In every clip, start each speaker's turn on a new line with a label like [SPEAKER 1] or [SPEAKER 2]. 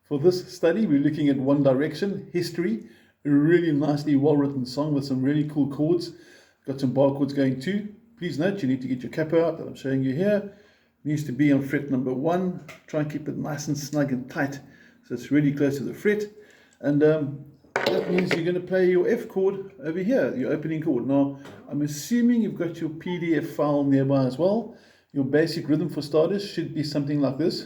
[SPEAKER 1] For this study, we're looking at One Direction, History, a really nicely well-written song with some really cool chords. Got some bar chords going too. Please note, you need to get your capo out that I'm showing you here. It needs to be on fret number 1. Try and keep it nice and snug and tight so it's really close to the fret. And that means you're going to play your F chord over here, your opening chord. Now, I'm assuming you've got your PDF file nearby as well. Your basic rhythm for starters should be something like this.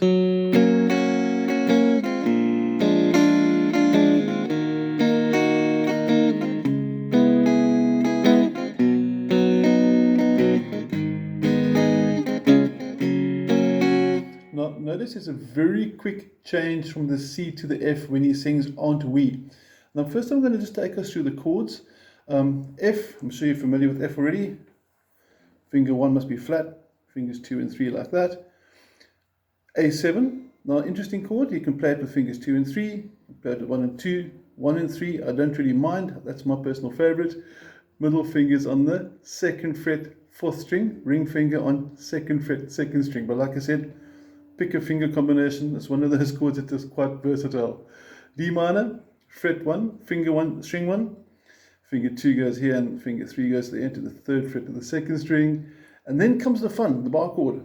[SPEAKER 1] Now, notice it's a very quick change from the C to the F when he sings Aren't We. Now, first I'm going to just take us through the chords. F, I'm sure you're familiar with F already. Finger 1 must be flat, fingers 2 and 3 like that. A7, now interesting chord, you can play it with fingers 2 and 3, you can play it with 1 and 2, 1 and 3, I don't really mind, that's my personal favorite. Middle fingers on the 2nd fret, 4th string, ring finger on 2nd fret, 2nd string. But like I said, pick a finger combination, it's one of those chords that is quite versatile. D minor, fret 1, finger 1, string 1, finger 2 goes here and finger 3 goes to the end to the 3rd fret of the 2nd string. And then comes the fun, the bar chord.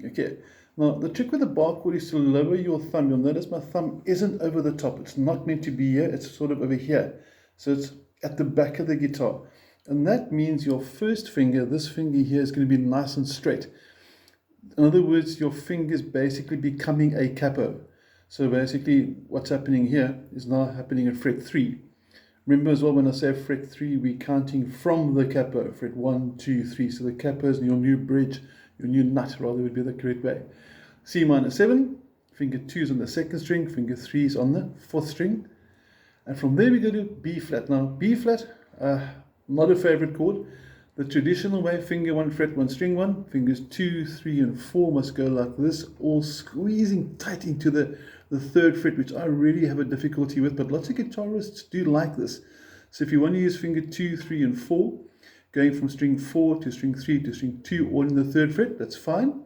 [SPEAKER 1] Okay, now the trick with the bar chord is to lower your thumb. You'll notice my thumb isn't over the top. It's not meant to be here, it's sort of over here. So it's at the back of the guitar. And that means your first finger, this finger here, is going to be nice and straight. In other words, your finger's basically becoming a capo. So basically what's happening here is now happening at fret 3. Remember as well, when I say fret 3, we're counting from the capo, fret 1, 2, 3. So the capo is your new bridge, your new nut, rather, would be the correct way. C minor 7, finger 2 is on the 2nd string, finger 3 is on the 4th string. And from there we go to B flat. Now, B flat, not a favorite chord. The traditional way, finger 1, fret 1, string 1, fingers 2, 3, and 4 must go like this, all squeezing tight into the 3rd fret, which I really have a difficulty with, but lots of guitarists do like this. So if you want to use finger 2, 3, and 4, going from string 4 to string 3 to string 2, all in the 3rd fret, that's fine.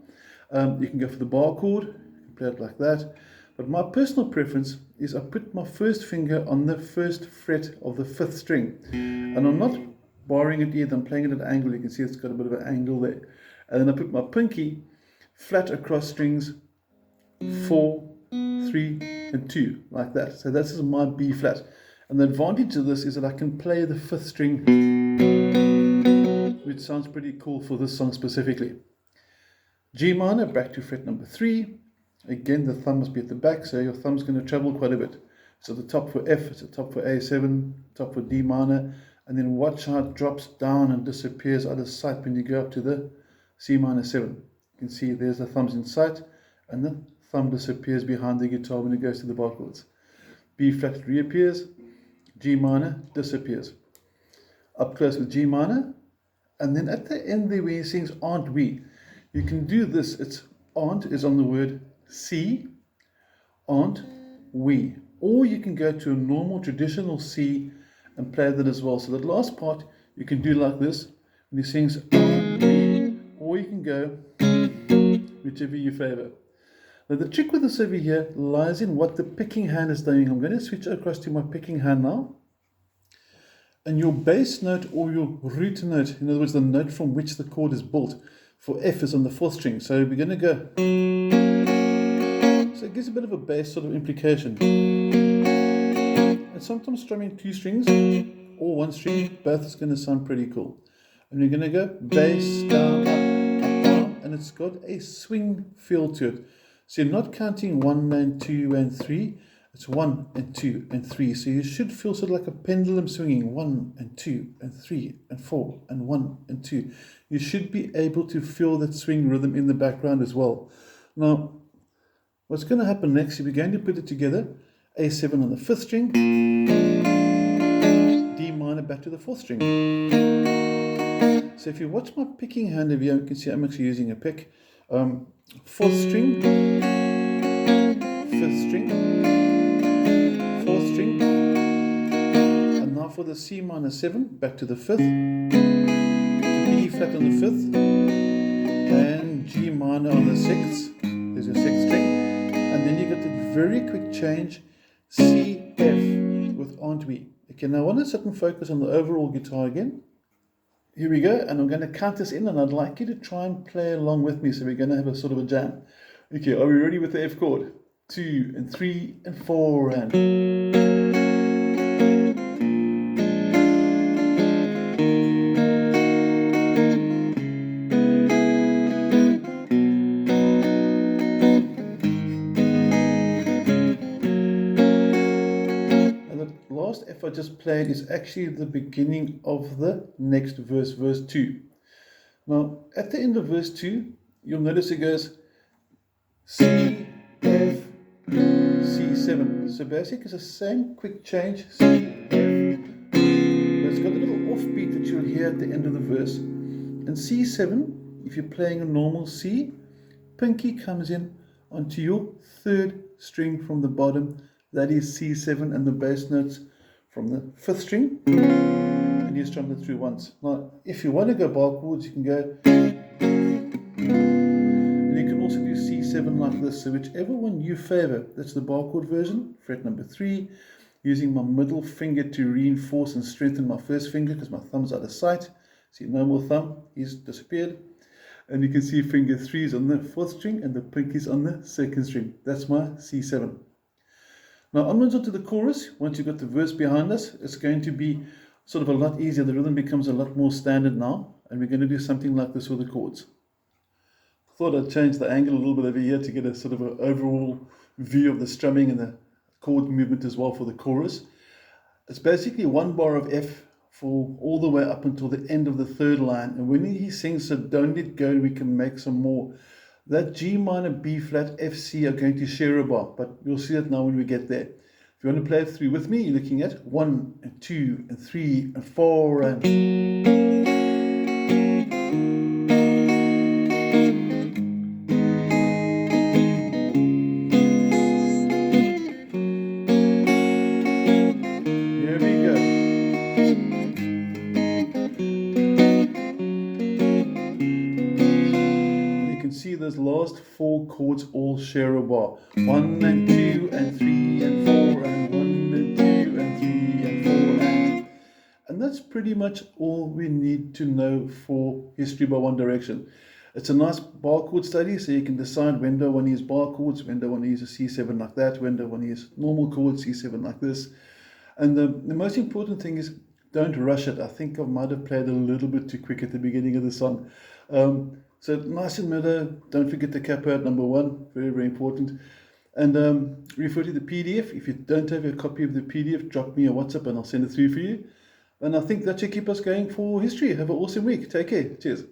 [SPEAKER 1] You can go for the bar chord, you can play it like that. But my personal preference is I put my first finger on the 1st fret of the 5th string. And I'm not barring it either, I'm playing it at an angle, you can see it's got a bit of an angle there. And then I put my pinky flat across strings 4, 3, and 2, like that. So this is my B flat. And the advantage of this is that I can play the 5th string, which sounds pretty cool for this song specifically. G minor, back to fret number 3. Again, the thumb must be at the back, so your thumb's going to travel quite a bit. So the top for F, it's the top for A7, top for D minor, and then watch how it drops down and disappears out of sight when you go up to the C minor 7. You can see there's the thumbs in sight, and the thumb disappears behind the guitar when it goes to the bar chords. B flat reappears, G minor disappears. Up close with G minor, and then at the end there where he sings Aren't We, you can do this. It's aren't is on the word C, aren't we. Or you can go to a normal traditional C and play that as well. So that last part you can do like this when he sings Aren't We, or you can go whichever you favor. Now the trick with this over here lies in what the picking hand is doing. I'm going to switch across to my picking hand now. And your bass note or your root note, in other words the note from which the chord is built, for F is on the 4th string. So we're going to go. So it gives a bit of a bass sort of implication. And sometimes strumming 2 strings or 1 string, both is going to sound pretty cool. And we're going to go bass, down, up, down, and it's got a swing feel to it. So you're not counting 1 and 2 and 3, it's 1 and 2 and 3. So you should feel sort of like a pendulum swinging 1 and 2 and 3 and 4 and 1 and 2. You should be able to feel that swing rhythm in the background as well. Now, what's going to happen next is we're going to put it together. A7 on the 5th string, D minor back to the 4th string. So if you watch my picking hand over here, you can see I'm actually using a pick. 4th string, 5th string, 4th string, and now for the C minor 7, back to the 5th, to B flat on the 5th, and G minor on the 6th, there's your 6th string, and then you got the very quick change, C, F with aren't we. Okay, now I want to sit and focus on the overall guitar again. Here we go, and I'm going to count this in, and I'd like you to try and play along with me, so we're going to have a sort of a jam. Okay, are we ready with the F chord? 2 and 3 and 4 and... Last F I just played is actually the beginning of the next verse, verse 2. Now, at the end of verse 2, you'll notice it goes C, F, C7. So basically it's the same quick change, C, F, but it's got a little offbeat that you'll hear at the end of the verse. And C7, if you're playing a normal C, pinky comes in onto your third string from the bottom. That is C7, and the bass notes from the fifth string, and you strum it through once. Now, if you want to go bar chords, you can go, and you can also do C7 like this. So whichever one you favor, that's the bar chord version, fret number 3, using my middle finger to reinforce and strengthen my first finger because my thumb's out of sight. See, no more thumb, he's disappeared. And you can see finger 3 is on the fourth string and the pinky's on the second string. That's my C7. Now onwards onto the chorus. Once you've got the verse behind us, it's going to be sort of a lot easier. The rhythm becomes a lot more standard now, and we're going to do something like this with the chords. I thought I'd change the angle a little bit over here to get a sort of an overall view of the strumming and the chord movement as well for the chorus. It's basically one bar of F for all the way up until the end of the third line, and when he sings so don't let go, we can make some more. That G minor, B flat, F, C are going to share a bar, but you'll see it now when we get there. If you want to play it through with me, you're looking at 1 and 2 and 3 and 4 and... See those last 4 chords all share a bar. 1 and 2 and 3 and 4 and 1 and 2 and 3 and 4 and that's pretty much all we need to know for History by One Direction. It's a nice bar chord study, so you can decide when do I want to use bar chords, when do I want to use a C7 like that, when do I want to use normal chords, C7 like this. And the most important thing is don't rush it. I think I might have played a little bit too quick at the beginning of the song. So nice and mellow. Don't forget the capo at number 1. Very, very important. And refer to the PDF. If you don't have a copy of the PDF, drop me a WhatsApp and I'll send it through for you. And I think that should keep us going for history. Have an awesome week. Take care. Cheers.